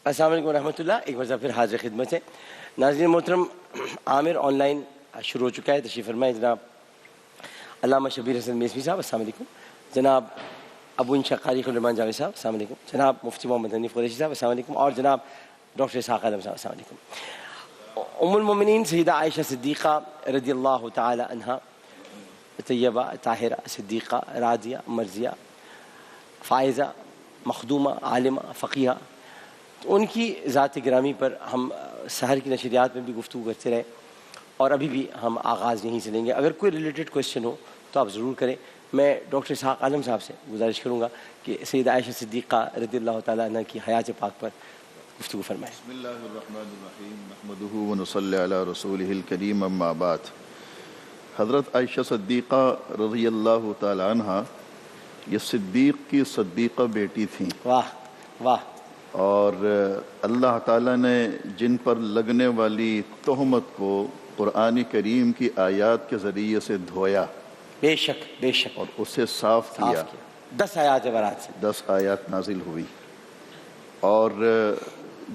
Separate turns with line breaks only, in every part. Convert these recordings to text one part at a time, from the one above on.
السلام علیکم ورحمۃ اللہ. ایک مرتبہ پھر حاضر خدمت ہے. ناظرین محترم، عامر آن لائن شروع ہو چکا ہے. تشریف فرمائیں جناب علامہ شبیر حسن میسوی صاحب السلام علیکم، جناب ابو انشا قاری خلیمان جاوید صاحب السلام علیکم، جناب مفتی محمد حنیف قریشی صاحب السلام علیکم، اور جناب ڈاکٹر اسحاق عالم صاحب السلام علیکم. ام المومنین سیدہ عائشہ صدیقہ رضی اللہ تعالی عنہا، طیبہ طاہرہ صدیقہ راضیہ مرضیہ فائزہ مخدومہ عالمہ فقیہہ، تو ان کی ذات گرامی پر ہم سحر کی نشریات میں بھی گفتگو کرتے رہے، اور ابھی بھی ہم آغاز یہیں سے لیں گے. اگر کوئی ریلیٹڈ کویشچن ہو تو آپ ضرور کریں. میں ڈاکٹر اسحاق عالم صاحب سے گزارش کروں گا کہ سیدہ عائشہ صدیقہ رضی اللہ تعالیٰ عنہ کی حیات پاک پر گفتگو فرمائیں.
بسم اللہ الرحمن الرحیم نحمدہ ونصلی علی رسولہ الکریم اما بعد. حضرت عائشہ صدیقہ رضی اللہ تعالی عنہ یہ صدیق کی صدیقہ بیٹی تھیں.
واہ واہ.
اور اللہ تعالیٰ نے جن پر لگنے والی تہمت کو قرآن کریم کی آیات کے ذریعے سے دھویا،
بے شک بے شک،
اور اسے صاف کیا.
10 آیات برات سے
10 آیات نازل ہوئی، اور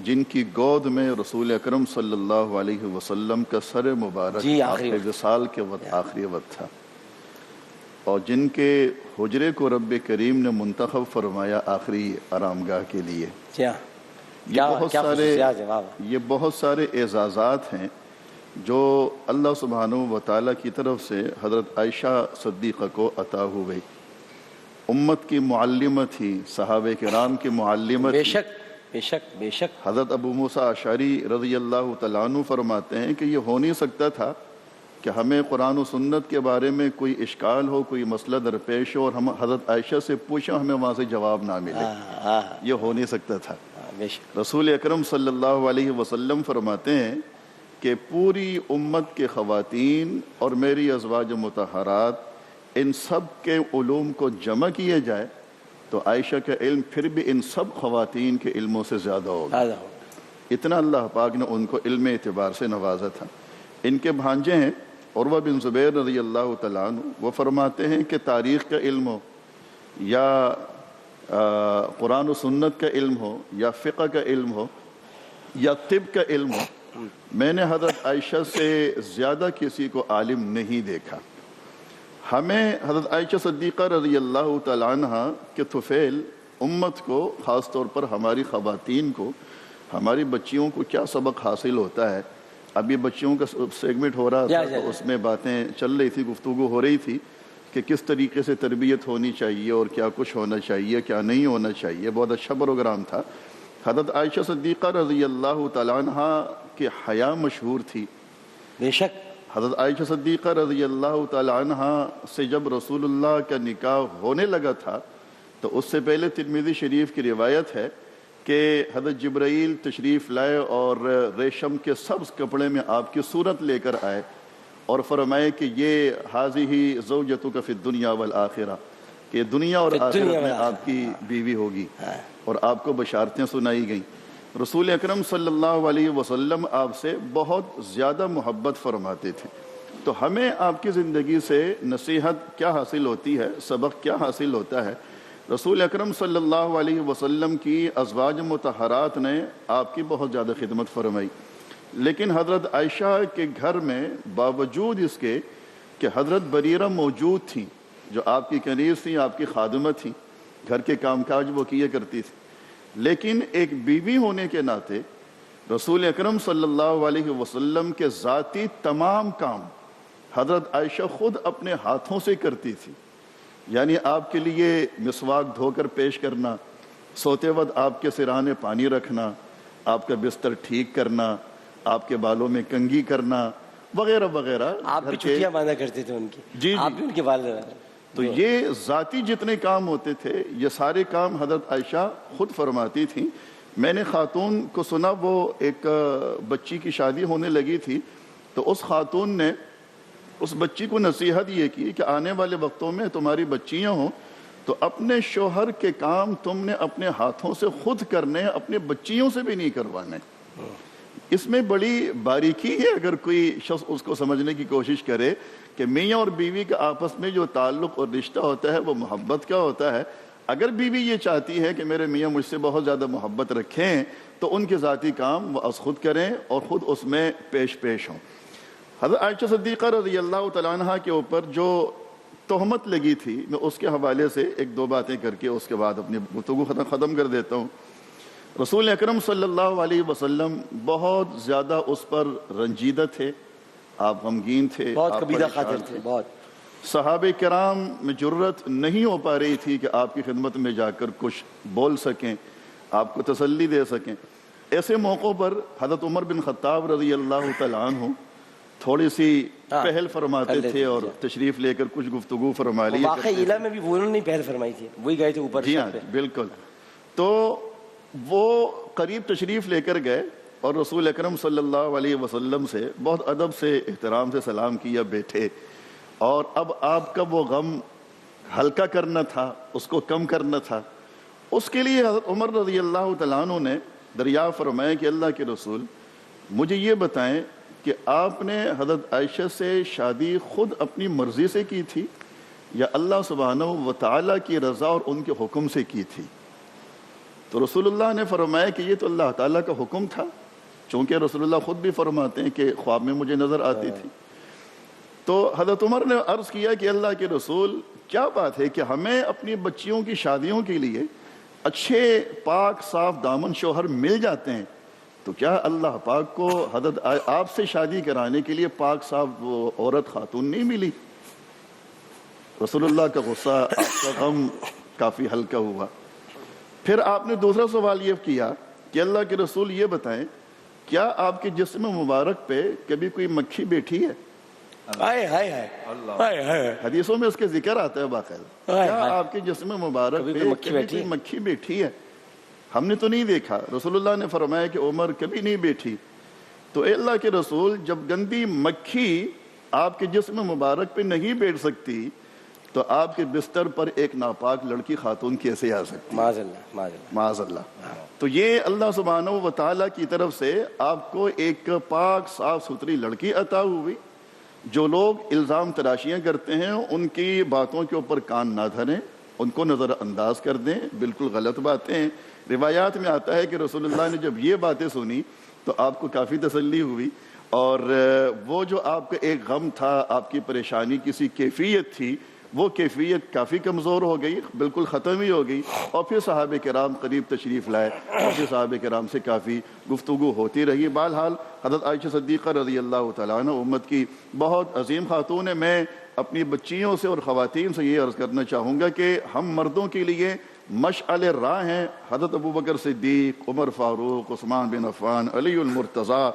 جن کی گود میں رسول اکرم صلی اللہ علیہ وسلم کا سر مبارک آخری وصال کے وقت آخری وقت تھا، اور جن کے حجرے کو رب کریم نے منتخب فرمایا آخری آرامگاہ کے لیے. یہ بہت سارے اعزازات ہیں جو اللہ سبحانہ و تعالیٰ کی طرف سے حضرت عائشہ صدیقہ کو عطا ہوئی. امت کی معلمہ تھی، صحابہ کرام کی معلمہ تھی.
بے شک بے شک بے شک.
حضرت ابو موسیٰ اشعری رضی اللہ تعالیٰ عنہ فرماتے ہیں کہ یہ ہو نہیں سکتا تھا کہ ہمیں قرآن و سنت کے بارے میں کوئی اشکال ہو، کوئی مسئلہ درپیش ہو، اور ہم حضرت عائشہ سے پوچھیں ہمیں وہاں سے جواب نہ ملے. یہ ہو نہیں سکتا تھا. رسول اکرم صلی اللہ علیہ وسلم فرماتے ہیں کہ پوری امت کے خواتین اور میری ازواج مطہرات ان سب کے علوم کو جمع کیے جائے تو عائشہ کا علم پھر بھی ان سب خواتین کے علموں سے زیادہ ہوگا. اتنا اللہ پاک نے ان کو علم اعتبار سے نوازا تھا. ان کے بھانجے ہیں عروہ بن زبیر رضی اللہ تعالیٰ عنہ، وہ فرماتے ہیں کہ تاریخ کا علم ہو یا قرآن و سنت کا علم ہو یا فقہ کا علم ہو یا طب کا علم ہو، میں نے حضرت عائشہ سے زیادہ کسی کو عالم نہیں دیکھا. ہمیں حضرت عائشہ صدیقہ رضی اللہ تعالیٰ عنہ کے طفیل امت کو، خاص طور پر ہماری خواتین کو، ہماری بچیوں کو کیا سبق حاصل ہوتا ہے. ابھی بچیوں کا سیگمنٹ ہو رہا تھا تو اس میں باتیں چل رہی تھی، گفتگو ہو رہی تھی کہ کس طریقے سے تربیت ہونی چاہیے اور کیا کچھ ہونا چاہیے کیا نہیں ہونا چاہیے. بہت اچھا پروگرام تھا. حضرت عائشہ صدیقہ رضی اللہ تعالیٰ عنہ کی حیا مشہور تھی.
بے شک.
حضرت عائشہ صدیقہ رضی اللہ تعالیٰ عنہ سے جب رسول اللہ کا نکاح ہونے لگا تھا تو اس سے پہلے ترمذی شریف کی روایت ہے کہ حضرت جبرائیل تشریف لائے اور ریشم کے سبز کپڑے میں آپ کی صورت لے کر آئے اور فرمائے کہ یہ حاضی زوجتک فی الدنیا والآخرہ، کہ دنیا اور آخرت میں آپ کی بیوی ہوگی، اور آپ کو بشارتیں سنائی گئیں. رسول اکرم صلی اللہ علیہ وسلم آپ سے بہت زیادہ محبت فرماتے تھے. تو ہمیں آپ کی زندگی سے نصیحت کیا حاصل ہوتی ہے، سبق کیا حاصل ہوتا ہے. رسول اکرم صلی اللہ علیہ وسلم کی ازواج مطہرات نے آپ کی بہت زیادہ خدمت فرمائی، لیکن حضرت عائشہ کے گھر میں باوجود اس کے کہ حضرت بریرہ موجود تھیں جو آپ کی کنیز تھیں، آپ کی خادمہ تھیں، گھر کے کام کاج وہ کیے کرتی تھی، لیکن ایک بیوی ہونے کے ناطے رسول اکرم صلی اللہ علیہ وسلم کے ذاتی تمام کام حضرت عائشہ خود اپنے ہاتھوں سے کرتی تھی. یعنی آپ کے لیے مسواک دھو کر پیش کرنا، سوتے وقت آپ کے سرانے پانی رکھنا، آپ کا بستر ٹھیک کرنا، آپ کے بالوں میں کنگھی کرنا وغیرہ وغیرہ.
آپ بھی چھٹیاں باندھا کرتے تھے ان کی.
جی
آپ بھی ان کے والد.
تو یہ ذاتی جتنے کام ہوتے تھے یہ سارے کام حضرت عائشہ خود فرماتی تھیں. میں نے خاتون کو سنا، وہ ایک بچی کی شادی ہونے لگی تھی تو اس خاتون نے اس بچی کو نصیحت یہ کی کہ آنے والے وقتوں میں تمہاری بچیاں ہوں تو اپنے شوہر کے کام تم نے اپنے ہاتھوں سے خود کرنے، اپنے بچیوں سے بھی نہیں کروانے. اس میں بڑی باریکی ہے اگر کوئی شخص اس کو سمجھنے کی کوشش کرے کہ میاں اور بیوی کا آپس میں جو تعلق اور رشتہ ہوتا ہے وہ محبت کا ہوتا ہے. اگر بیوی یہ چاہتی ہے کہ میرے میاں مجھ سے بہت زیادہ محبت رکھیں تو ان کے ذاتی کام وہ از خود کریں اور خود اس میں پیش ہوں. حضرت عائشہ صدیقہ رضی اللہ تعالیٰ عنہ کے اوپر جو تہمت لگی تھی میں اس کے حوالے سے ایک دو باتیں کر کے اس کے بعد اپنی گفتگو ختم کر دیتا ہوں. رسول اکرم صلی اللہ علیہ وسلم بہت زیادہ اس پر رنجیدہ تھے, آپ غمگین تھے,
بہت قبیلہ خاطر تھے, بہت.
صحابہ کرام میں جرت نہیں ہو پا رہی تھی کہ آپ کی خدمت میں جا کر کچھ بول سکیں, آپ کو تسلی دے سکیں. ایسے موقعوں پر حضرت عمر بن خطاب رضی اللہ تعالیٰ عنہ تھوڑی سی پہل فرماتے تھے اور تشریف لے کر کچھ گفتگو فرما لی.
واقعی عیلہ میں بھی وہ انہوں نے پہل فرمائی تھی, وہی گئے تھے اوپر.
جی ہاں بالکل. تو وہ قریب تشریف لے کر گئے اور رسول اکرم صلی اللہ علیہ وسلم سے بہت ادب سے احترام سے سلام کیا, بیٹھے. اور اب آپ کا وہ غم ہلکا کرنا تھا, اس کو کم کرنا تھا. اس کے لیے حضرت عمر رضی اللہ تعالیٰ عنہ نے دریافت فرمایا کہ اللہ کے رسول مجھے یہ بتائیں کہ آپ نے حضرت عائشہ سے شادی خود اپنی مرضی سے کی تھی یا اللہ سبحانہ و تعالیٰ کی رضا اور ان کے حکم سے کی تھی؟ تو رسول اللہ نے فرمایا کہ یہ تو اللہ تعالیٰ کا حکم تھا, چونکہ رسول اللہ خود بھی فرماتے ہیں کہ خواب میں مجھے نظر آتی تھی. تو حضرت عمر نے عرض کیا کہ اللہ کے رسول کیا بات ہے کہ ہمیں اپنی بچیوں کی شادیوں کے لیے اچھے پاک صاف دامن شوہر مل جاتے ہیں, تو کیا اللہ پاک کو حضرت آپ سے شادی کرانے کے لیے پاک صاف وہ عورت خاتون نہیں ملی؟ رسول اللہ کا غصہ, آپ کا غم کافی ہلکا ہوا. پھر آپ نے دوسرا سوال یہ کیا کہ اللہ کے رسول یہ بتائیں کیا آپ کے جسم مبارک پہ کبھی کوئی مکھی بیٹھی ہے؟ حدیثوں میں اس کے ذکر آتا ہے باقاعدہ, کیا آپ کے جسم مبارک پہ کبھی کوئی مکھی بیٹھی ہے؟ ہم نے تو نہیں دیکھا. رسول اللہ نے فرمایا کہ عمر کبھی نہیں بیٹھی. تو اے اللہ کے رسول جب گندی مکھی آپ کے جسم مبارک پہ نہیں بیٹھ سکتی تو آپ کے بستر پر ایک ناپاک لڑکی خاتون کیسے آ سکتی؟ معاذ اللہ, معاذ اللہ. تو یہ اللہ سبحانہ و تعالیٰ کی طرف سے آپ کو ایک پاک صاف ستھری لڑکی عطا ہوئی. جو لوگ الزام تراشیاں کرتے ہیں ان کی باتوں کے اوپر کان نہ دھریں, ان کو نظر انداز کر دیں, بالکل غلط باتیں ہیں. روایات میں آتا ہے کہ رسول اللہ نے جب یہ باتیں سنی تو آپ کو کافی تسلی ہوئی, اور وہ جو آپ کا ایک غم تھا, آپ کی پریشانی کسی کیفیت تھی, وہ کیفیت کافی کمزور ہو گئی, بالکل ختم ہی ہو گئی. اور پھر صحابہ کرام قریب تشریف لائے اور پھر صحابہ کرام سے کافی گفتگو ہوتی رہی. بہرحال حضرت عائشہ صدیقہ رضی اللہ تعالیٰ عنہ امت کی بہت عظیم خاتون ہے. میں اپنی بچیوں سے اور خواتین سے یہ عرض کرنا چاہوں گا کہ ہم مردوں کے لیے مشعل راہ ہیں. حضرت ابوبکر صدیق, عمر فاروق, عثمان بن عفان, علی المرتضیٰ,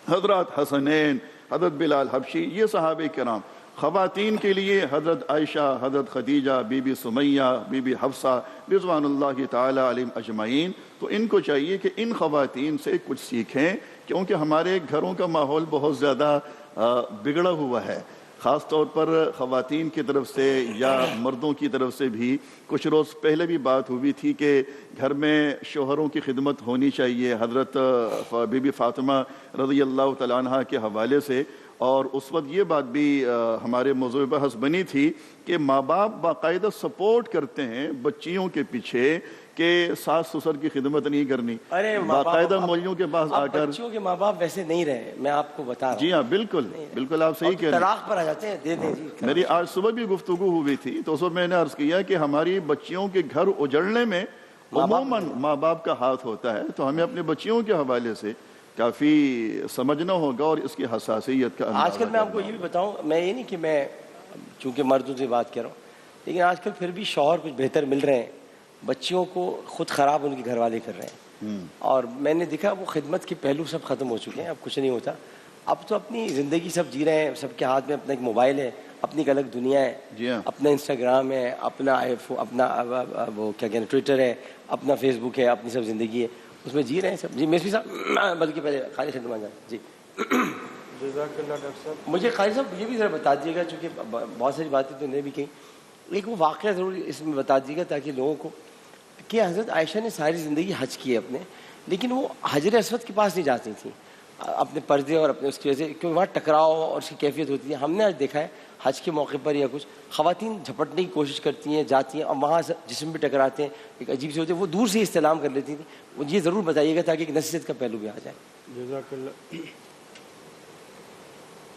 حضرت حسنین, حضرت بلال حبشی, یہ صحابہ کرام. خواتین کے لیے حضرت عائشہ, حضرت خدیجہ, بی بی سمیہ, بی بی حفصہ رضوان اللہ تعالی علیہم اجمعین. تو ان کو چاہیے کہ ان خواتین سے کچھ سیکھیں, کیونکہ ہمارے گھروں کا ماحول بہت زیادہ بگڑا ہوا ہے, خاص طور پر خواتین کی طرف سے یا مردوں کی طرف سے بھی. کچھ روز پہلے بھی بات ہوئی تھی کہ گھر میں شوہروں کی خدمت ہونی چاہیے, حضرت بی بی فاطمہ رضی اللہ تعالیٰ عنہ کے حوالے سے. اور اس وقت یہ بات بھی ہمارے موضوع بحث بنی تھی کہ ماں باپ باقاعدہ سپورٹ کرتے ہیں بچیوں کے پیچھے کہ ساس سسر کی خدمت نہیں کرنی, باقاعدہ مولویوں کے پاس آ کر.
بچیوں کے ماں باپ ویسے نہیں رہے, میں آپ کو بتا رہا ہوں.
جی ہاں بالکل بالکل آپ صحیح کہہ رہے ہیں,
طلاق پر آ جاتے ہیں, دے دیں جی.
میری آج صبح بھی گفتگو ہوئی تھی تو اس وقت میں نے عرض کیا کہ ہماری بچیوں کے گھر اجڑنے میں عموماً ماں باپ کا ہاتھ ہوتا ہے. تو ہمیں اپنے بچیوں کے حوالے سے کافی سمجھنا ہوگا اور اس کی حساسیت کا اندازہ.
آج کل میں آپ کو یہ بھی بتاؤں, میں یہ نہیں کہ میں چونکہ مردوں سے بات کر رہا ہوں, لیکن آج کل پھر بھی شوہر کچھ بہتر مل رہے ہیں, بچیوں کو خود خراب ان کے گھر والے کر رہے ہیں. اور میں نے دیکھا وہ خدمت کے پہلو سب ختم ہو چکے ہیں, اب کچھ نہیں ہوتا. اب تو اپنی زندگی سب جی رہے ہیں, سب کے ہاتھ میں اپنا ایک موبائل ہے, اپنی ایک الگ دنیا ہے.
جی ہاں,
اپنا انسٹاگرام ہے, اپنا اپنا وہ کیا کہنا ٹویٹر ہے, اپنا فیس بک ہے, اپنی سب زندگی ہے, اس میں جی رہے ہیں سب. جی میسفی صاحب, بلکہ پہلے خالد صاحب مان جائیں. جی
جزاک اللہ ڈاکٹر صاحب.
مجھے خالد صاحب یہ بھی ذرا بتا دیجیے گا, چونکہ بہت ساری باتیں تو نے بھی کہیں, ایک وہ واقعہ ضرور اس میں بتا دیجیے گا تاکہ لوگوں کو, کہ حضرت عائشہ نے ساری زندگی حج کی ہے اپنے, لیکن وہ حجر اسود کے پاس نہیں جاتی تھیں اپنے پردے اور اپنے اس کی وجہ سے، کیونکہ وہاں ٹکراؤ اور اس کی کیفیت ہوتی ہے. ہم نے آج دیکھا ہے حج کے موقع پر یا کچھ خواتین جھپٹنے کی کوشش کرتی ہیں، جاتی ہیں اور وہاں سے جسم بھی ٹکراتے ہیں، ایک عجیب سے ہوتے ہیں، وہ دور سے استلام کر لیتی تھیں. وہ یہ ضرور بتائیے گا تاکہ ایک نصیحت کا پہلو بھی آ جائے.
جزاک اللہ.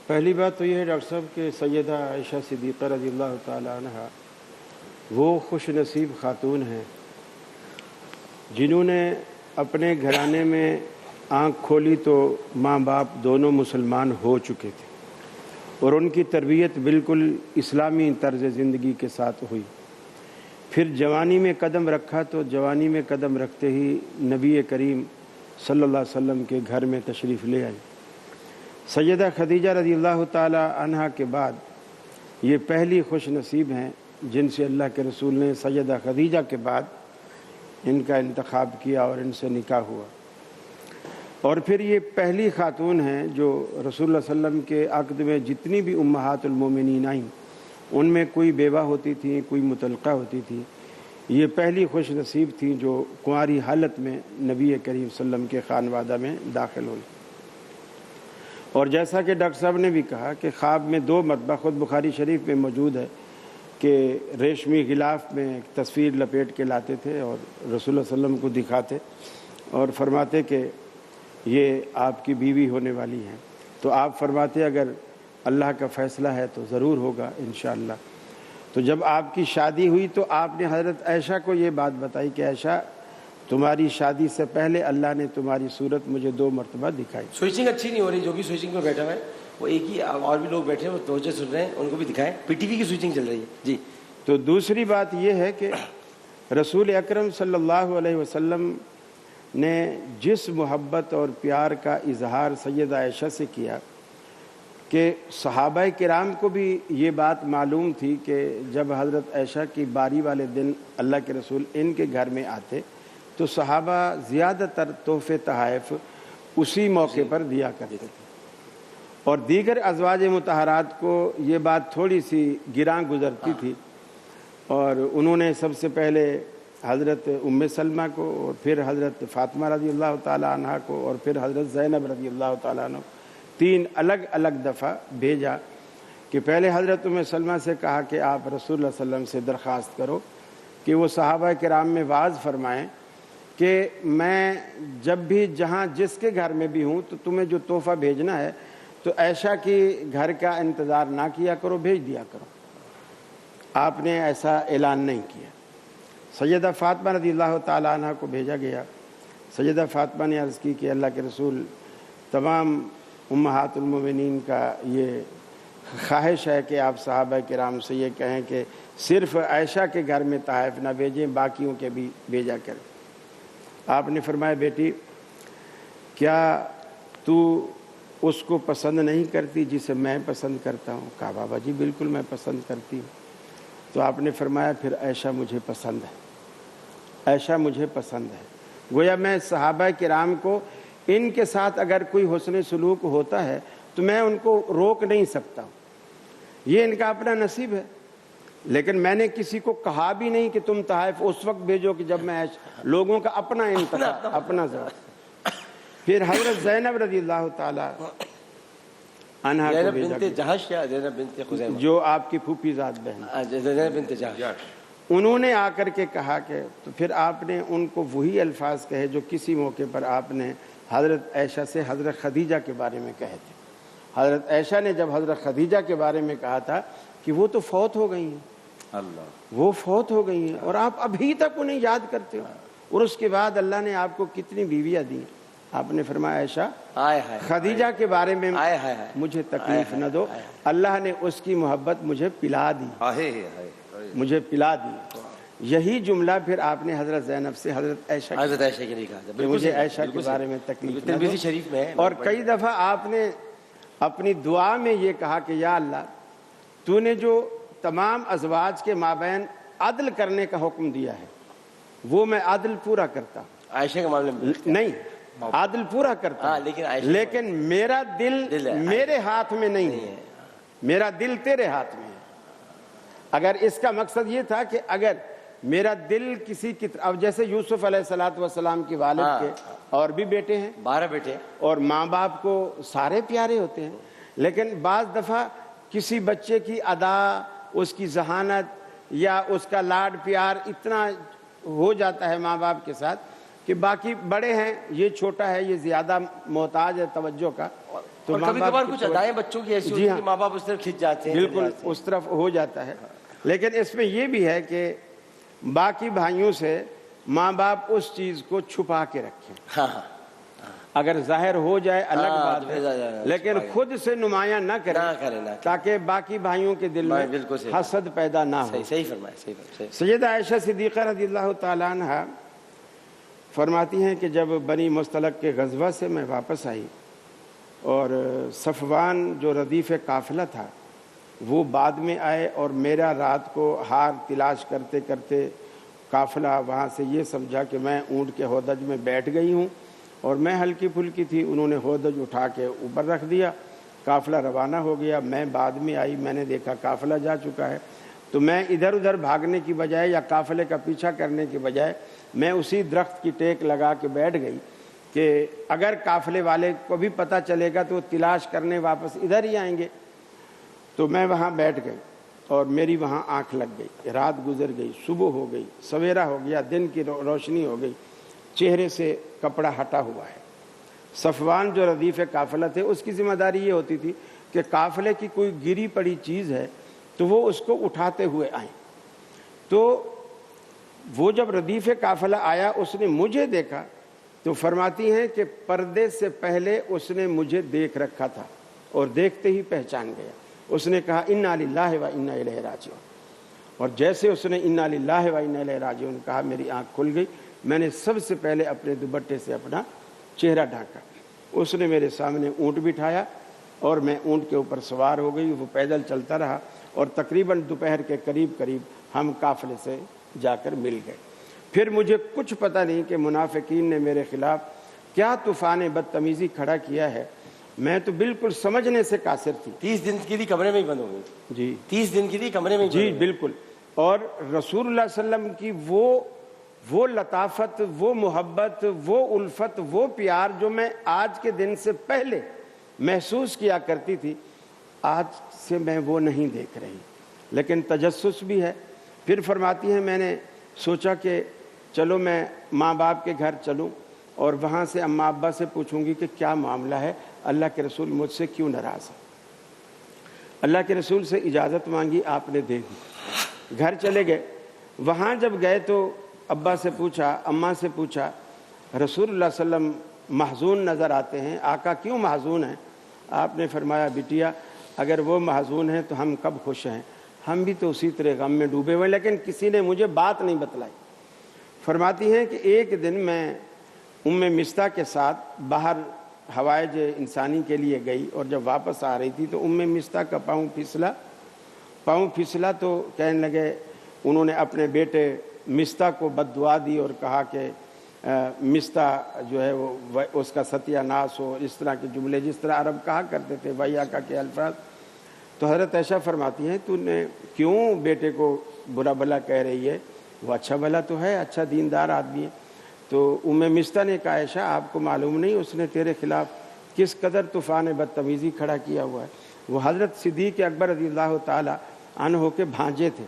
پہلی بات تو یہ ہے ڈاکٹر صاحب کہ سیدہ عائشہ صدیقہ رضی اللہ تعالی عنہ وہ خوش نصیب خاتون ہیں جنہوں نے اپنے گھرانے میں آنکھ کھولی تو ماں باپ دونوں مسلمان ہو چکے تھے اور ان کی تربیت بالکل اسلامی طرز زندگی کے ساتھ ہوئی. پھر جوانی میں قدم رکھا تو جوانی میں قدم رکھتے ہی نبی کریم صلی اللہ علیہ وسلم کے گھر میں تشریف لے آئی. سیدہ خدیجہ رضی اللہ تعالی عنہا کے بعد یہ پہلی خوش نصیب ہیں جن سے اللہ کے رسول نے سیدہ خدیجہ کے بعد ان کا انتخاب کیا اور ان سے نکاح ہوا. اور پھر یہ پہلی خاتون ہیں جو رسول اللہ صلی اللہ علیہ وسلم کے عقد میں جتنی بھی امہات المومنین آئیں ان میں کوئی بیوہ ہوتی تھی، کوئی مطلقہ ہوتی تھی. یہ پہلی خوش نصیب تھیں جو کنواری حالت میں نبی کریم صلی اللہ علیہ وسلم کے خانوادہ میں داخل ہوئی. اور جیسا کہ ڈاکٹر صاحب نے بھی کہا کہ خواب میں 2 مرتبہ، خود بخاری شریف میں موجود ہے کہ ریشمی غلاف میں ایک تصویر لپیٹ کے لاتے تھے اور رسول اللہ صلی اللہ علیہ وسلم کو دکھاتے اور فرماتے کہ یہ آپ کی بیوی ہونے والی ہیں. تو آپ فرماتے اگر اللہ کا فیصلہ ہے تو ضرور ہوگا انشاءاللہ. تو جب آپ کی شادی ہوئی تو آپ نے حضرت عائشہ کو یہ بات بتائی کہ عائشہ تمہاری شادی سے پہلے اللہ نے تمہاری صورت مجھے 2 مرتبہ دکھائی.
سوئچنگ اچھی نہیں ہو رہی، جو بھی سوئچنگ پہ بیٹھا ہوا ہے وہ ایک ہی، اور بھی لوگ بیٹھے ہیں وہ توجہ سن رہے ہیں، ان کو بھی دکھائیں. پی ٹی وی کی سوئچنگ چل رہی ہے. جی.
تو دوسری بات یہ ہے کہ رسول اکرم صلی اللہ علیہ وسلم نے جس محبت اور پیار کا اظہار سیدہ عائشہ سے کیا کہ صحابہ کرام کو بھی یہ بات معلوم تھی کہ جب حضرت عائشہ کی باری والے دن اللہ کے رسول ان کے گھر میں آتے تو صحابہ زیادہ تر تحفے تحائف اسی موقع پر دیا کرتے تھے. اور دیگر ازواج مطہرات کو یہ بات تھوڑی سی گراں گزرتی تھی اور انہوں نے سب سے پہلے حضرت ام سلمہ کو اور پھر حضرت فاطمہ رضی اللہ تعالی عنہ کو اور پھر حضرت زینب رضی اللہ تعالی عنہ 3 الگ الگ دفعہ بھیجا کہ پہلے حضرت ام سلمہ سے کہا کہ آپ رسول اللہ صلی اللہ علیہ وسلم سے درخواست کرو کہ وہ صحابہ کرام میں واعظ فرمائیں کہ میں جب بھی جہاں جس کے گھر میں بھی ہوں تو تمہیں جو تحفہ بھیجنا ہے تو عائشہ کی گھر کا انتظار نہ کیا کرو، بھیج دیا کرو. آپ نے ایسا اعلان نہیں کیا. سیدہ فاطمہ رضی اللہ تعالی عنہ کو بھیجا گیا. سیدہ فاطمہ نے عرض کی کہ اللہ کے رسول تمام امہات المومنین کا یہ خواہش ہے کہ آپ صحابہ کرام سے یہ کہیں کہ صرف عائشہ کے گھر میں تحائف نہ بھیجیں، باقیوں کے بھی بھیجا کریں. آپ نے فرمایا بیٹی کیا تو اس کو پسند نہیں کرتی جسے میں پسند کرتا ہوں؟ کہا بابا جی بالکل میں پسند کرتی ہوں. تو آپ نے فرمایا پھر عائشہ مجھے پسند ہے، عائشہ مجھے پسند ہے. گویا میں صحابہ کرام کو ان کے ساتھ اگر کوئی حسن سلوک ہوتا ہے تو میں ان کو روک نہیں سکتا ہوں، یہ ان کا اپنا نصیب ہے. لیکن میں نے کسی کو کہا بھی نہیں کہ تم تحائف اس وقت بھیجو کہ جب میں لوگوں کا اپنا انتخاب اپنا ذوق. پھر حضرت زینب رضی اللہ تعالی عنہا کو بھیجا گیا جو آپ کی پھوپھی ذات بہن. انہوں نے آ کر کے کہا کہ تو پھر آپ نے ان کو وہی الفاظ کہے جو کسی موقع پر آپ نے حضرت عائشہ سے حضرت خدیجہ کے بارے میں کہے تھے. حضرت عائشہ نے جب حضرت خدیجہ کے بارے میں کہا تھا کہ وہ تو فوت ہو گئی ہیں، وہ فوت ہو گئی ہیں اور آپ ابھی تک انہیں یاد کرتے ہو، اور اس کے بعد اللہ نے آپ کو کتنی بیویاں دی. آپ نے فرمایا عائشہ خدیجہ کے بارے میں مجھے تکلیف نہ دو، اللہ نے اس کی محبت مجھے پلا دی، مجھے پلا دی. یہی جملہ پھر آپ نے حضرت زینب سے حضرت عائشہ
کے لیے کہا تھا،
مجھے عائشہ کے بارے میں تکلیف نہ دو. اور کئی دفعہ آپ نے اپنی دعا میں یہ کہا کہ یا اللہ تو نے جو تمام ازواج کے مابین عدل کرنے کا حکم دیا ہے وہ میں عدل پورا کرتا ہوں.
عائشہ کے معاملے میں
نہیں، عدل پورا کرتا ہوں، لیکن میرا دل میرے ہاتھ میں نہیں ہے، میرا دل تیرے ہاتھ میں ہے. اگر اس کا مقصد یہ تھا کہ اگر میرا دل کسی کی اب جیسے یوسف علیہ السلام کی والد کے اور بھی بیٹے ہیں
12 بیٹے ہیں۔
اور ماں باپ کو سارے پیارے ہوتے ہیں، لیکن بعض دفعہ کسی بچے کی ادا، اس کی ذہانت یا اس کا لاڈ پیار اتنا ہو جاتا ہے ماں باپ کے ساتھ کہ باقی بڑے ہیں، یہ چھوٹا ہے، یہ زیادہ محتاج ہے توجہ کا، تو
اور
ماں
کبھی
باپ
کبھار
کی
کچھ ادائیں بچوں کی ایسی ہوتی ہیں کہ ماں باپ اس طرف کھنچ جاتے ہیں،
بالکل اس طرف ہو جاتا ہے۔ لیکن اس میں یہ بھی ہے کہ باقی بھائیوں سے ماں باپ اس چیز کو چھپا کے رکھیں،
ہاں ہاں
اگر ظاہر ہو جائے الگ
ہاں،
بات
تو
ہے،
پھر
لیکن خود سے نمایاں نہ
نہ کریں، نہ
کریں
کریں۔
تاکہ باقی بھائیوں کے دل میں
بالکل صحیح،
حسد پیدا نہ ہو۔
صحیح فرمایا، صحیح فرمایا۔
سیدہ عائشہ صدیقہ رضی اللہ تعالیٰ عنہ فرماتی ہیں کہ جب بنی مستلق کے غزوہ سے میں واپس آئی اور صفوان جو ردیف قافلہ تھا وہ بعد میں آئے، اور میرا رات کو ہار تلاش کرتے کرتے قافلہ وہاں سے یہ سمجھا کہ میں اونٹ کے ہودج میں بیٹھ گئی ہوں، اور میں ہلکی پھلکی تھی، انہوں نے ہودج اٹھا کے اوپر رکھ دیا، قافلہ روانہ ہو گیا۔ میں بعد میں آئی، میں نے دیکھا قافلہ جا چکا ہے، تو میں ادھر ادھر بھاگنے کی بجائے یا قافلے کا پیچھا کرنے کی بجائے میں اسی درخت کی ٹیک لگا کے بیٹھ گئی کہ اگر قافلے والے کو بھی پتہ چلے گا تو وہ تلاش کرنے واپس ادھر ہی آئیں گے۔ تو میں وہاں بیٹھ گئی اور میری وہاں آنکھ لگ گئی، رات گزر گئی، صبح ہو گئی، سویرا ہو گیا، دن کی روشنی ہو گئی، چہرے سے کپڑا ہٹا ہوا ہے۔ صفوان جو ردیف قافلہ تھے اس کی ذمہ داری یہ ہوتی تھی کہ قافلے کی کوئی گری پڑی چیز ہے تو وہ اس کو اٹھاتے ہوئے آئیں۔ تو وہ جب ردیف قافلہ آیا اس نے مجھے دیکھا تو فرماتی ہیں کہ پردے سے پہلے اس نے مجھے دیکھ رکھا تھا اور دیکھتے ہی پہچان گیا۔ اس نے کہا انا للہ و انا الیہ راجعون، اور جیسے اس نے انا للہ و انا الیہ راجعون کہا میری آنکھ کھل گئی۔ میں نے سب سے پہلے اپنے دوپٹے سے اپنا چہرہ ڈھانکا، اس نے میرے سامنے اونٹ بٹھایا اور میں اونٹ کے اوپر سوار ہو گئی، وہ پیدل چلتا رہا اور تقریباً دوپہر کے قریب ہم قافلے سے جا کر مل گئے۔ پھر مجھے کچھ پتہ نہیں کہ منافقین نے میرے خلاف کیا طوفان بدتمیزی کھڑا کیا ہے، میں تو بالکل سمجھنے سے قاصر تھی۔
30 دن کے لیے کمرے میں ہی بند ہو گئی تھی۔
جی
30 دن کے لیے کمرے میں ہی
جی بالکل، اور رسول اللہ صلی اللہ علیہ وسلم کی وہ لطافت، وہ محبت، وہ الفت، وہ پیار جو میں آج کے دن سے پہلے محسوس کیا کرتی تھی، آج سے میں وہ نہیں دیکھ رہی، لیکن تجسس بھی ہے۔ پھر فرماتی ہیں میں نے سوچا کہ چلو میں ماں باپ کے گھر چلوں اور وہاں سے اماں ابا سے پوچھوں گی کہ کیا معاملہ ہے، اللہ کے رسول مجھ سے کیوں ناراض ہے۔ اللہ کے رسول سے اجازت مانگی، آپ نے دے دی، گھر چلے گئے۔ وہاں جب گئے تو ابا سے پوچھا، اماں سے پوچھا، رسول اللہ صلی اللہ علیہ وسلم محزون نظر آتے ہیں، آقا کیوں محزون ہیں؟ آپ نے فرمایا بٹیا اگر وہ محزون ہیں تو ہم کب خوش ہیں، ہم بھی تو اسی طرح غم میں ڈوبے ہوئے، لیکن کسی نے مجھے بات نہیں بتلائی۔ فرماتی ہیں کہ ایک دن میں مستہ کے ساتھ باہر ہوائج انسانی کے لیے گئی، اور جب واپس آ رہی تھی تو مستہ کا پاؤں پھسلا تو کہنے لگے، انہوں نے اپنے بیٹے مستہ کو بد دعا دی اور کہا کہ مستہ جو ہے وہ اس کا ستیہ ناس ہو، اس طرح کے جملے جس طرح عرب کہا کرتے تھے ویاکا کے الفاظ۔ تو حضرت عائشہ فرماتی ہیں تو نے کیوں بیٹے کو برا بھلا کہہ رہی ہے، وہ اچھا بھلا تو ہے، اچھا دیندار آدمی ہے۔ تو مستہ نے کہا عائشہ آپ کو معلوم نہیں اس نے تیرے خلاف کس قدر طوفان بدتمیزی کھڑا کیا ہوا ہے۔ وہ حضرت صدیق اکبر رضی اللہ تعالی عنہ کے بھانجے تھے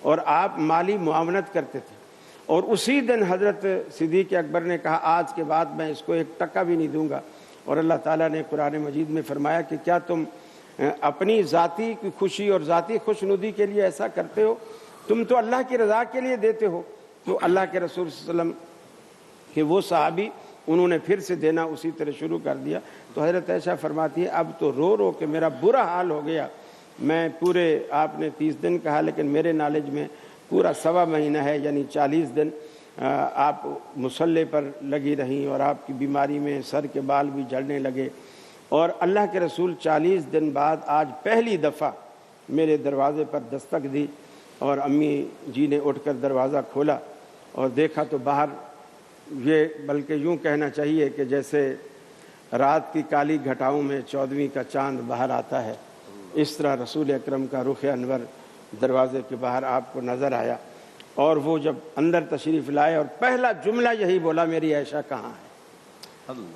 اور آپ مالی معاونت کرتے تھے، اور اسی دن حضرت صدیق اکبر نے کہا آج کے بعد میں اس کو 1 ٹکا بھی نہیں دوں گا، اور اللہ تعالیٰ نے قرآن مجید میں فرمایا کہ کیا تم اپنی ذاتی خوشی اور ذاتی خوشنودی کے لیے ایسا کرتے ہو، تم تو اللہ کی رضا کے لیے دیتے ہو۔ تو اللہ کے رسول صلی اللہ علیہ وسلم کہ وہ صحابی انہوں نے پھر سے دینا اسی طرح شروع کر دیا۔ تو حضرت عائشہ فرماتی ہے اب تو رو رو کے میرا برا حال ہو گیا، میں پورے آپ نے 30 دن کہا لیکن میرے نالج میں پورا 1.25 مہینہ ہے، یعنی 40 دن آپ مصلے پر لگی رہیں، اور آپ کی بیماری میں سر کے بال بھی جھڑنے لگے، اور اللہ کے رسول 40 دن بعد آج پہلی دفعہ میرے دروازے پر دستک دی، اور امی جی نے اٹھ کر دروازہ کھولا اور دیکھا تو باہر یہ بلکہ یوں کہنا چاہیے کہ جیسے رات کی کالی گھٹاؤں میں 14ویں کا چاند باہر آتا ہے، اس طرح رسول اکرم کا رخ انور دروازے کے باہر آپ کو نظر آیا، اور وہ جب اندر تشریف لائے اور پہلا جملہ یہی بولا میری عائشہ کہاں ہے۔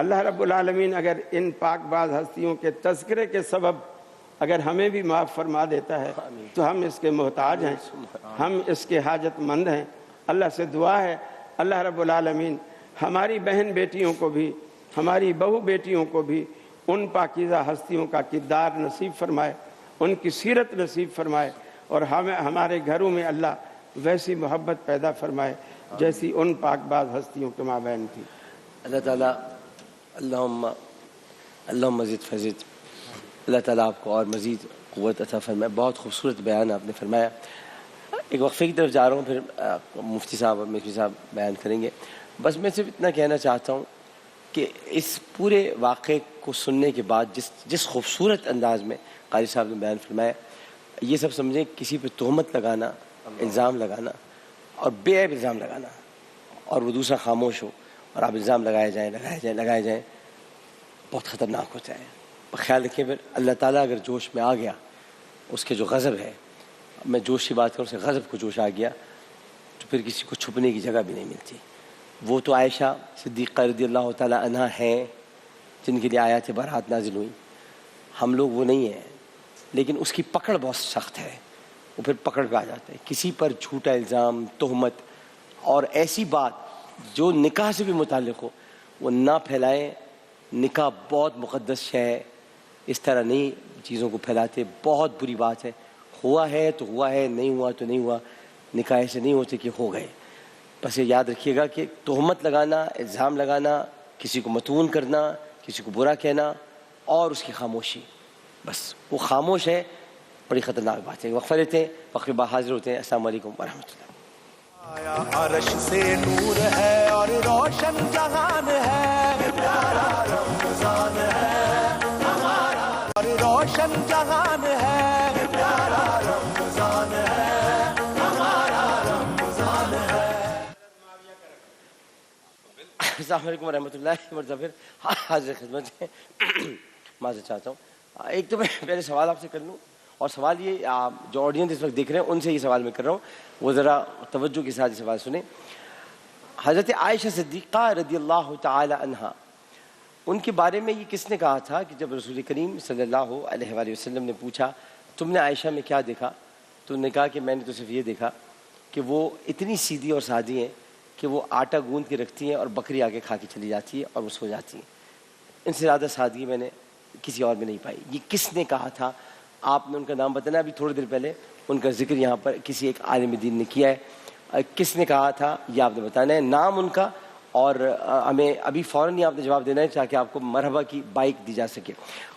اللہ رب العالمین اگر ان پاک باز ہستیوں کے تذکرے کے سبب اگر ہمیں بھی معاف فرما دیتا ہے تو ہم اس کے محتاج ہیں، ہم اس کے حاجت مند ہیں۔ اللہ سے دعا ہے اللہ رب العالمین ہماری بہن بیٹیوں کو بھی، ہماری بہو بیٹیوں کو بھی ان پاکیزہ ہستیوں کا کردار نصیب فرمائے، ان کی سیرت نصیب فرمائے، اور ہمارے گھروں میں اللہ ویسی محبت پیدا فرمائے جیسی ان پاک باز ہستیوں کے مابین تھی۔
اللہ تعالیٰ اللہم مزید فزید، اللہ تعالیٰ آپ کو اور مزید قوت عطا فرمائے۔ بہت خوبصورت بیان آپ نے فرمایا۔ ایک وقفے کی طرف جا رہا ہوں، پھر مفتی صاحب اور مفتی صاحب بیان کریں گے۔ بس میں صرف اتنا کہنا چاہتا ہوں کہ اس پورے واقعے کو سننے کے بعد جس خوبصورت انداز میں قاری صاحب نے بیان فرمایا، یہ سب سمجھیں کسی پہ تہمت لگانا، الزام لگانا اور بے عیب الزام لگانا، اور وہ دوسرا خاموش ہو اور آپ الزام لگائے جائیں بہت خطرناک ہوتا ہے۔ خیال رکھیں پھر اللہ تعالیٰ اگر جوش میں آ گیا، اس کے جو غضب ہے، میں جوش کی بات کروں، اسے غضب کو جوش آ گیا تو پھر کسی کو چھپنے کی جگہ بھی نہیں ملتی۔ وہ تو عائشہ صدیقہ رضی اللہ تعالیٰ عنہا ہیں جن کے لیے آیات برات نازل ہوئی، ہم لوگ وہ نہیں ہیں، لیکن اس کی پکڑ بہت سخت ہے، وہ پھر پکڑ پہ آ جاتا ہے۔ کسی پر جھوٹا الزام، تہمت اور ایسی بات جو نکاح سے بھی متعلق ہو وہ نہ پھیلائیں۔ نکاح بہت مقدس شے ہے، اس طرح نہیں چیزوں کو پھیلاتے، بہت بری بات ہے۔ ہوا ہے تو ہوا ہے، نہیں ہوا تو نہیں ہوا۔ نکاح ایسے نہیں ہوتے کہ ہو گئے۔ بس یہ یاد رکھیے گا کہ تہمت لگانا، الزام لگانا، کسی کو متون کرنا، کسی کو برا کہنا اور اس کی خاموشی، بس وہ خاموش ہے، بڑی خطرناک بات ہے۔ وقفہ لیتے ہیں، وقفے بعد حاضر ہوتے ہیں۔ السلام علیکم ورحمۃ اللہ۔
آیا عرش سے نور ہے اور روشن جہان ہے، پیارا رمضان ہے ہمارا، اور روشن جہان ہے، پیارا رمضان ہے ہمارا رمضان ہے۔
السلام علیکم ورحمۃ اللہ وبرکاتہ۔ پھر حاضر خدمت ہے، معذرت چاہتا ہوں۔ ایک تو میں پہلے سوال آپ سے کر لوں، اور سوال یہ جو آڈینس اس وقت دیکھ رہے ہیں ان سے یہ سوال میں کر رہا ہوں، وہ ذرا توجہ کے ساتھ یہ سوال سنیں۔ حضرت عائشہ صدیقہ رضی اللہ تعالی عنہا، ان کے بارے میں یہ کس نے کہا تھا کہ جب رسول کریم صلی اللہ علیہ وآلہ وسلم نے پوچھا تم نے عائشہ میں کیا دیکھا، تو انہوں نے کہا کہ میں نے تو صرف یہ دیکھا کہ وہ اتنی سیدھی اور سادھی ہیں کہ وہ آٹا گوندھ کے رکھتی ہیں اور بکری آگے کھا کے چلی جاتی ہے اور وہ سو جاتی ہیں۔ ان سے زیادہ سادگی میں نے کسی اور میں نہیں پائی۔ یہ کس نے کہا تھا؟ آپ نے ان کا نام بتانا، ابھی تھوڑی دیر پہلے ان کا ذکر یہاں پر کسی ایک عالم دین نے کیا ہے، کس نے کہا تھا یہ آپ نے بتانا ہے، نام ان کا، اور ہمیں ابھی فوراً ہی آپ نے جواب دینا ہے تاکہ آپ کو مرحبا کی بائک دی جا سکے۔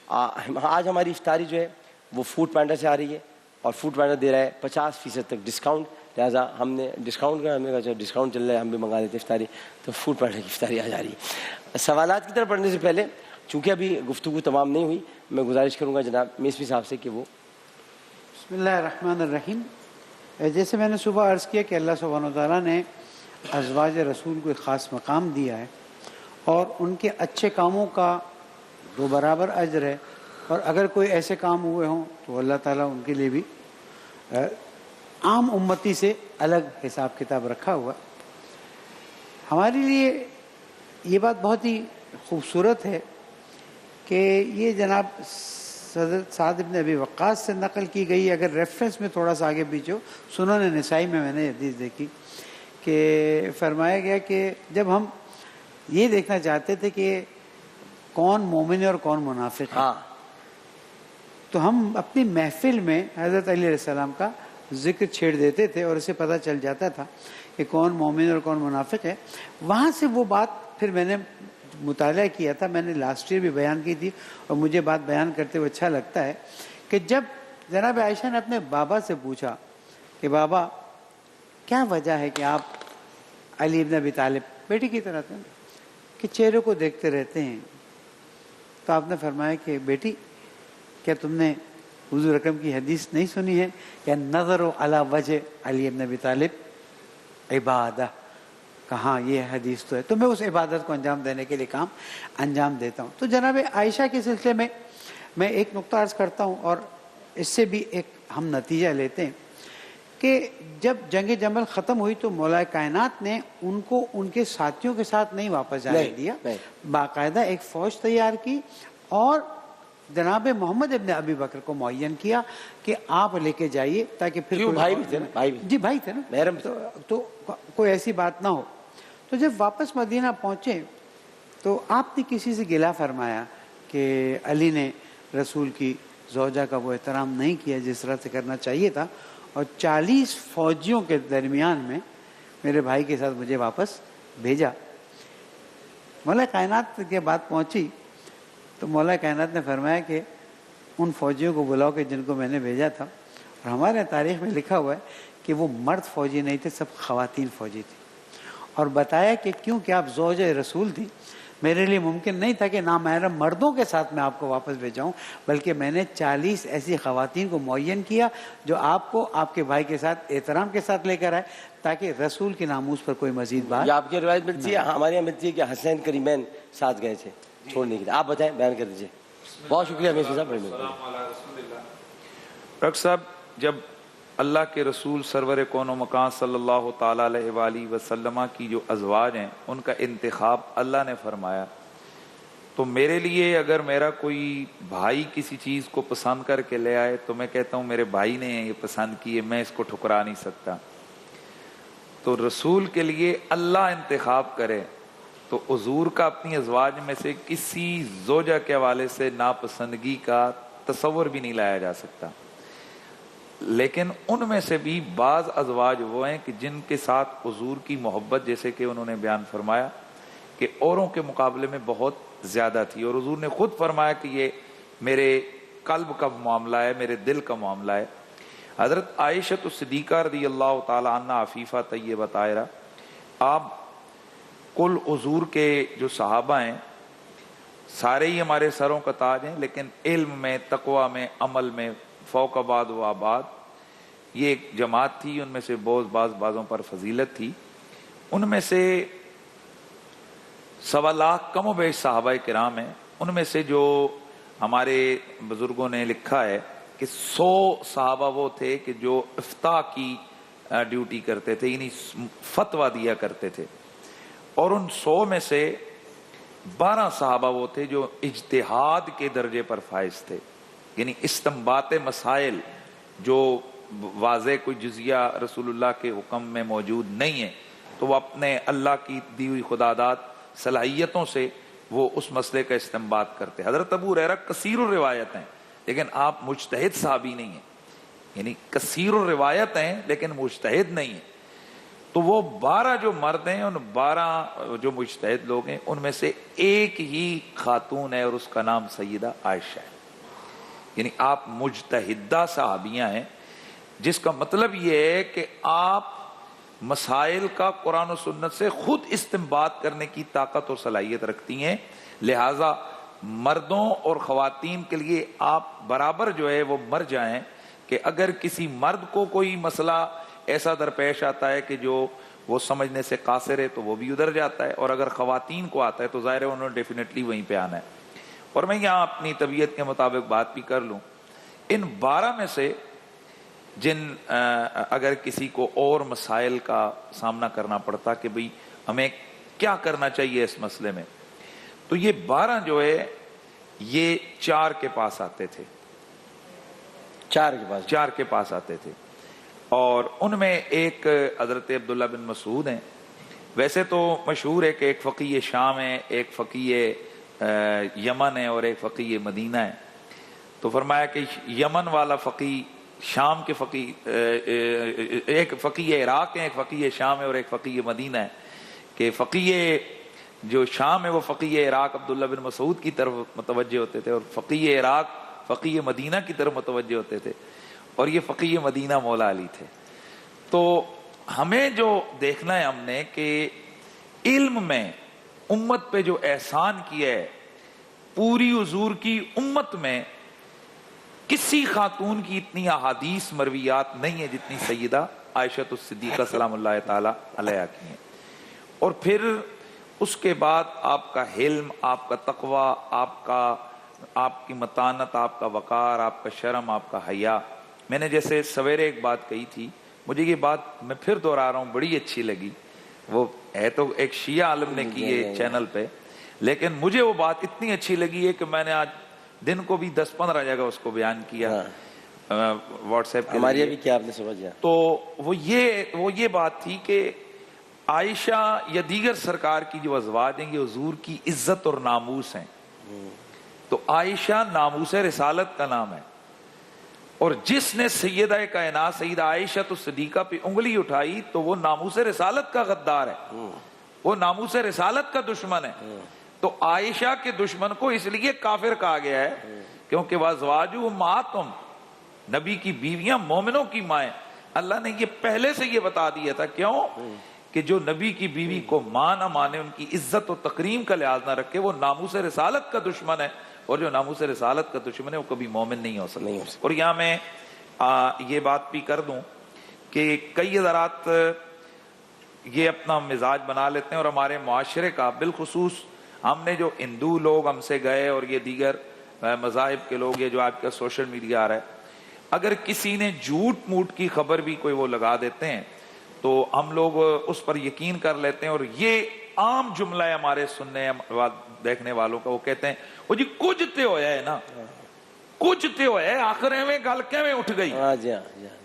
آج ہماری افطاری جو ہے وہ فوڈ پینڈا سے آ رہی ہے، اور فوڈ پینڈا دے رہا ہے 50% تک ڈسکاؤنٹ، لہٰذا ہم نے ڈسکاؤنٹ کا، ہم نے کہا چلو ڈسکاؤنٹ چل رہا ہے ہم بھی منگا لیتے افطاری، تو فوڈ پینڈا کی افطاری آ جا رہی ہے۔ سوالات کی طرف پڑھنے سے پہلے چونکہ ابھی گفتگو تمام نہیں ہوئی، میں گزارش کروں گا جناب میسوی صاحب سے کہ وہ
بسم اللہ الرحمن الرحیم۔ جیسے میں نے صبح عرض کیا کہ اللہ سبحانہ وتعالیٰ نے ازواج رسول کو ایک خاص مقام دیا ہے، اور ان کے اچھے کاموں کا دو برابر اجر ہے، اور اگر کوئی ایسے کام ہوئے ہوں تو اللہ تعالیٰ ان کے لیے بھی عام امتی سے الگ حساب کتاب رکھا ہوا۔ ہمارے لیے یہ بات بہت ہی خوبصورت ہے کہ یہ جناب حضرت سعد بن ابی وقاص سے نقل کی گئی۔ اگر ریفرنس میں تھوڑا سا آگے پیچھے سنن نسائی میں نے حدیث دیکھی کہ فرمایا گیا کہ جب ہم یہ دیکھنا چاہتے تھے کہ کون مومن ہے اور کون منافق ہے، تو ہم اپنی محفل میں حضرت علی علیہ السلام کا ذکر چھیڑ دیتے تھے اور اسے پتہ چل جاتا تھا کہ کون مومن اور کون منافق ہے۔ وہاں سے وہ بات پھر میں نے مطالعہ کیا تھا، میں نے لاسٹ ایئر بھی بیان کی تھی، اور مجھے بات بیان کرتے ہوئے اچھا لگتا ہے کہ جب جناب عائشہ نے اپنے بابا سے پوچھا کہ بابا کیا وجہ ہے کہ آپ علی بن ابی طالب بیٹی کی طرح تھے کہ چہرے کو دیکھتے رہتے ہیں، تو آپ نے فرمایا کہ بیٹی کیا تم نے حضور اکرم کی حدیث نہیں سنی ہے کہ نظر علی وجہ علی بن ابی طالب عبادہ، کہاں یہ حدیث تو ہے، تو میں اس عبادت کو انجام دینے کے لیے کام انجام دیتا ہوں۔ تو جناب عائشہ کے سلسلے میں ایک نقطہ عرض کرتا ہوں، اور اس سے بھی ایک ہم نتیجہ لیتے ہیں کہ جب جنگ جمل ختم ہوئی تو مولا کائنات نے ان کو ان کے ساتھیوں کے ساتھ نہیں واپس جانے دیا، باقاعدہ ایک فوج تیار کی اور جناب محمد ابن ابی بکر کو معین کیا کہ آپ لے کے جائیے تاکہ پھر
بھائی بھی تھے نا، بھائی بھی
جی بھائی تھے نا،
محرم
تو کوئی ایسی بات نہ ہو۔ تو جب واپس مدینہ پہنچے تو آپ نے کسی سے گلہ فرمایا کہ علی نے رسول کی زوجہ کا وہ احترام نہیں کیا جس طرح سے کرنا چاہیے تھا، اور 40 فوجیوں کے درمیان میں میرے بھائی کے ساتھ مجھے واپس بھیجا۔ مولا کائنات کے بات پہنچی تو مولا کائنات نے فرمایا کہ ان فوجیوں کو بلاؤ کہ جن کو میں نے بھیجا تھا، اور ہمارے تاریخ میں لکھا ہوا ہے کہ وہ مرد فوجی نہیں تھے، سب خواتین فوجی تھی، اور بتایا کہ کیونکہ آپ زوجہ رسول تھی میرے لیے ممکن نہیں تھا کہ نامحرم مردوں کے ساتھ میں آپ کو واپس بھیجاؤں، بلکہ میں نے 40 ایسی خواتین کو معین کیا جو آپ کو آپ کے بھائی کے ساتھ احترام کے ساتھ لے کر آئے تاکہ رسول کی ناموس پر کوئی مزید بات۔
یہ آپ کی روایت ملتی ہے، ہمارے یہاں ملتی ہے کہ حسین کریمین ساتھ گئے تھے چھوڑنے کے لیے۔ آپ بتائیں، بیان کر دیجیے۔ بہت شکریہ میسی صاحب۔
ڈاکٹر صاحب، جب اللہ کے رسول سرور کون و مکان صلی اللہ تعالیٰ علیہ وآلہ وسلم کی جو ازواج ہیں ان کا انتخاب اللہ نے فرمایا، تو میرے لیے اگر میرا کوئی بھائی کسی چیز کو پسند کر کے لے آئے تو میں کہتا ہوں میرے بھائی نے یہ پسند کی ہے، میں اس کو ٹھکرا نہیں سکتا۔ تو رسول کے لیے اللہ انتخاب کرے تو حضور کا اپنی ازواج میں سے کسی زوجہ کے حوالے سے ناپسندگی کا تصور بھی نہیں لایا جا سکتا، لیکن ان میں سے بھی بعض ازواج وہ ہیں کہ جن کے ساتھ حضور کی محبت، جیسے کہ انہوں نے بیان فرمایا کہ اوروں کے مقابلے میں بہت زیادہ تھی، اور حضور نے خود فرمایا کہ یہ میرے قلب کا معاملہ ہے، میرے دل کا معاملہ ہے۔ حضرت عائشہ صدیقہ رضی اللہ تعالی عنہ عفیفہ طیبہ طاہرہ، آپ کل حضور کے جو صحابہ ہیں سارے ہی ہمارے سروں کا تاج ہیں، لیکن علم میں، تقوی میں، عمل میں فوق بعد و آباد یہ ایک جماعت تھی، ان میں سے بعض بازوں پر فضیلت تھی۔ ان میں سے 1.25 لاکھ کم و بیش صحابہ کرام ہیں، ان میں سے جو ہمارے بزرگوں نے لکھا ہے کہ 100 صحابہ وہ تھے کہ جو افتاء کی ڈیوٹی کرتے تھے، یعنی فتویٰ دیا کرتے تھے، اور ان 100 میں سے 12 صحابہ وہ تھے جو اجتہاد کے درجے پر فائز تھے، یعنی استنباط مسائل جو واضح کوئی جزیہ رسول اللہ کے حکم میں موجود نہیں ہے تو وہ اپنے اللہ کی دی ہوئی خداداد صلاحیتوں سے وہ اس مسئلے کا استنباط کرتے۔ حضرت ابو ہریرہ کثیر الروایت ہیں لیکن آپ مجتہد صحابی نہیں ہیں، یعنی کثیر الروایت ہیں لیکن مجتہد نہیں ہیں۔ تو وہ 12 جو مرد ہیں، ان 12 جو مجتہد لوگ ہیں، ان میں سے ایک ہی خاتون ہے اور اس کا نام سیدہ عائشہ ہے، یعنی آپ مجتہدہ صحابیاں ہیں، جس کا مطلب یہ ہے کہ آپ مسائل کا قرآن و سنت سے خود استنباط کرنے کی طاقت اور صلاحیت رکھتی ہیں، لہٰذا مردوں اور خواتین کے لیے آپ برابر جو ہے وہ مرجع ہیں کہ اگر کسی مرد کو کوئی مسئلہ ایسا درپیش آتا ہے کہ جو وہ سمجھنے سے قاصر ہے تو وہ بھی ادھر جاتا ہے، اور اگر خواتین کو آتا ہے تو ظاہر ہے انہوں نے ڈیفینیٹلی وہیں پہ آنا ہے۔ اور میں یہاں اپنی طبیعت کے مطابق بات بھی کر لوں، ان 12 میں سے جن اگر کسی کو اور مسائل کا سامنا کرنا پڑتا کہ بھئی ہمیں کیا کرنا چاہیے اس مسئلے میں، تو یہ 12 جو ہے یہ 4 کے پاس آتے تھے، 4 کے پاس آتے تھے، اور ان میں ایک حضرت عبداللہ بن مسعود ہیں۔ ویسے تو مشہور ہے کہ ایک فقیہ شام ہے، ایک فقیہ یمن ہے اور ایک فقیہ مدینہ ہے، تو فرمایا کہ یمن والا فقیہ، شام کے فقیہ، ایک فقیہ عراق ہے، ایک فقیہ شام ہے اور ایک فقیہ مدینہ ہے، کہ فقیہ جو شام ہے وہ فقیہ عراق عبداللہ بن مسعود کی طرف متوجہ ہوتے تھے، اور فقیہ عراق فقیہ مدینہ کی طرف متوجہ ہوتے تھے، اور یہ فقیہ مدینہ مولا علی تھے۔ تو ہمیں جو دیکھنا ہے ہم نے کہ علم میں امت پہ جو احسان کیا ہے، پوری حضور کی امت میں کسی خاتون کی اتنی احادیث مرویات نہیں ہے جتنی سیدہ عائشہ الصدیقہ سلام اللہ تعالی علیہا کی ہیں۔ اور پھر اس کے بعد آپ کا حلم، آپ کا تقوی، آپ کی متانت، آپ کا وقار، آپ کا شرم، آپ کا حیا۔ میں نے جیسے سویرے ایک بات کہی تھی مجھے یہ بات میں پھر دوہرا رہا ہوں بڑی اچھی لگی. وہ ہے تو ایک شیعہ عالم نے کی ہے چینل پہ, لیکن مجھے وہ بات اتنی اچھی لگی ہے کہ میں نے آج دن کو بھی 10-15 جگہ اس کو بیان کیا واٹس ایپ.
ہماری ابھی کیا آپ نے سمجھا؟
تو وہ یہ بات تھی کہ عائشہ یا دیگر سرکار کی جو ازواج ہیں یہ حضور کی عزت اور ناموس ہیں. تو عائشہ ناموس رسالت کا نام ہے, اور جس نے سیدہ کائنات سیدہ عائشہ تو صدیقہ پہ انگلی اٹھائی تو وہ ناموس رسالت کا غدار ہے, وہ ناموس رسالت کا دشمن ہے. تو عائشہ کے دشمن کو اس لیے کافر کہا گیا ہے کیونکہ وازواج امہاتہم, نبی کی بیویاں مومنوں کی مائیں. اللہ نے یہ پہلے سے یہ بتا دیا تھا. کیوں؟ کہ جو نبی کی بیوی کو ماں نہ مانے, ان کی عزت و تکریم کا لحاظ نہ رکھے, وہ ناموس رسالت کا دشمن ہے, اور جو ناموس رسالت کا دشمن ہے وہ کبھی مومن نہیں ہو سکتا. اور یہاں میں یہ بات بھی کر دوں کہ کئی حضرات یہ اپنا مزاج بنا لیتے ہیں, اور ہمارے معاشرے کا بالخصوص ہم نے جو ہندو لوگ ہم سے گئے اور یہ دیگر مذاہب کے لوگ, یہ جو آج کا سوشل میڈیا آ رہا ہے, اگر کسی نے جھوٹ موٹ کی خبر بھی کوئی وہ لگا دیتے ہیں تو ہم لوگ اس پر یقین کر لیتے ہیں. اور یہ عام جملہ ہے ہمارے سننے دیکھنے والوں کا, وہ کہتے ہیں وہ جی کچھ تے ہویا ہے نا, کچھ تے ہویا ہے, آخر میں گل کیویں اٹھ گئی.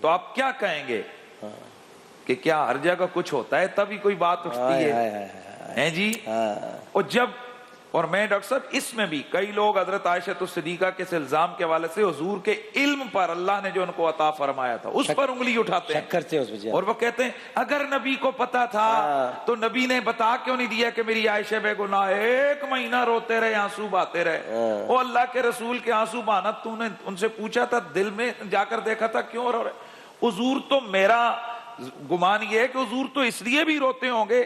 تو آپ کیا کہیں گے کہ کیا ہر جگہ کچھ ہوتا ہے تبھی کوئی بات اٹھتی ہے جی؟ اور جب, اور میں ڈاکٹر صاحب اس میں بھی کئی لوگ حضرت عائشہ صدیقہ کے الزام کے حوالے سے حضور کے علم پر اللہ نے جو ان کو عطا فرمایا تھا اس پر انگلی اٹھاتے ہیں, اور وہ کہتے ہیں اگر نبی کو پتا تھا تو نبی نے بتا کیوں نہیں دیا کہ میری عائشہ بے گناہ, 1 مہینہ روتے رہے, آنسو بہاتے رہے. وہ اللہ کے رسول کے آنسو بہانا تو نے ان سے پوچھا تھا, دل میں جا کر دیکھا تھا کیوں رو رہے؟ حضور تو, میرا گمان یہ ہے کہ حضور تو اس لیے بھی روتے ہوں گے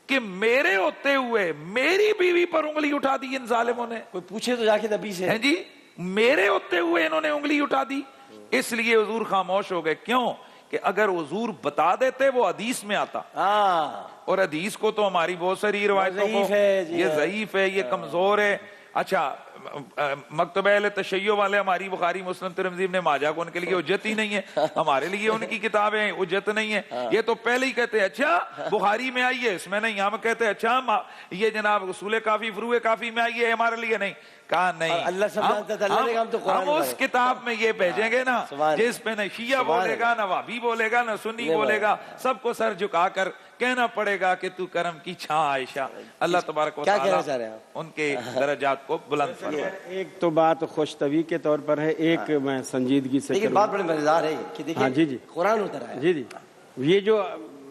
کہ میرے ہوتے ہوئے میری بیوی پر انگلی اٹھا دی ان ظالموں نے.
کوئی پوچھے تو جا کے نبی سے,
جی میرے ہوتے ہوئے انہوں نے انگلی اٹھا دی, اس لیے حضور خاموش ہو گئے. کیوں؟ کہ اگر حضور بتا دیتے وہ حدیث میں آتا, اور حدیث کو تو ہماری بہت ساری روایتوں کو یہ ضعیف ہے, یہ کمزور ہے. اچھا مکتبہ اہل تشیع والے ہماری بخاری مسلم ترمذی ابن ماجہ کو ان کے لیے حجت ہی نہیں ہے, ہمارے لیے ان کی کتابیں حجت نہیں ہے. یہ تو پہلے ہی کہتے ہیں اچھا بخاری میں آئی ہے, اس میں نہیں. ہم کہتے ہیں اچھا یہ جناب اصول کافی فروع کافی میں آئی ہے, ہمارے لیے نہیں. کہا نہیں, ہم اس کتاب میں یہ بھیجیں گے نا جس پہ نہ شیعہ بولے گا, نہ وہابی بولے گا, نہ سنی بولے گا, سب کو سر جھکا کر کہنا پڑے گا کہ تو کرم کی چھاں عائشہ. اللہ تبارک و تعالی ان کے درجات کو بلند فرمائے.
ایک تو بات خوش طبی کے طور پر ہے, ایک میں سنجیدگی سے,
لیکن بات بڑے مزیدار ہے کہ دیکھیں قرآن اتر آیا.
جی یہ جو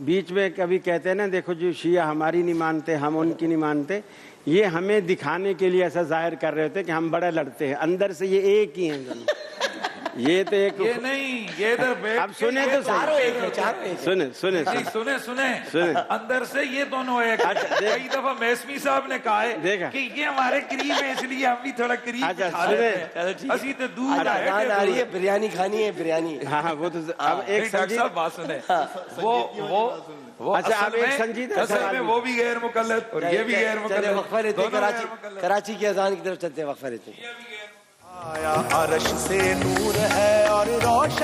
بیچ میں کبھی کہتے ہیں نا, دیکھو جو شیعہ ہماری نہیں مانتے, ہم ان کی نہیں مانتے, یہ ہمیں دکھانے کے لیے ایسا ظاہر کر رہے ہوتے کہ ہم بڑے لڑتے ہیں, اندر سے یہ ایک ہی ہیں. یہ تو ایک
یہ نہیں, یہ
اب سنیں تو سنیں
اندر سے یہ دونوں ایک. کئی دفعہ میسمی صاحب نے کہا ہے کہ یہ ہمارے قریب ہے اس لیے ہم بھی تھوڑا قریب اسی تو دور
ہے, بریانی کھانی ہے, بریانی.
ہاں وہ تو اب ایک
صاحب بات سنیں, وہ وہ بھی غیر مقلد اور یہ بھی غیر مقلد.
وقفہ لیتے ہیں, کراچی کی اذان کی طرف چلتے ہیں, وقفہ لیتے ہیں.
آیا عرش سے نور ہے اور روشن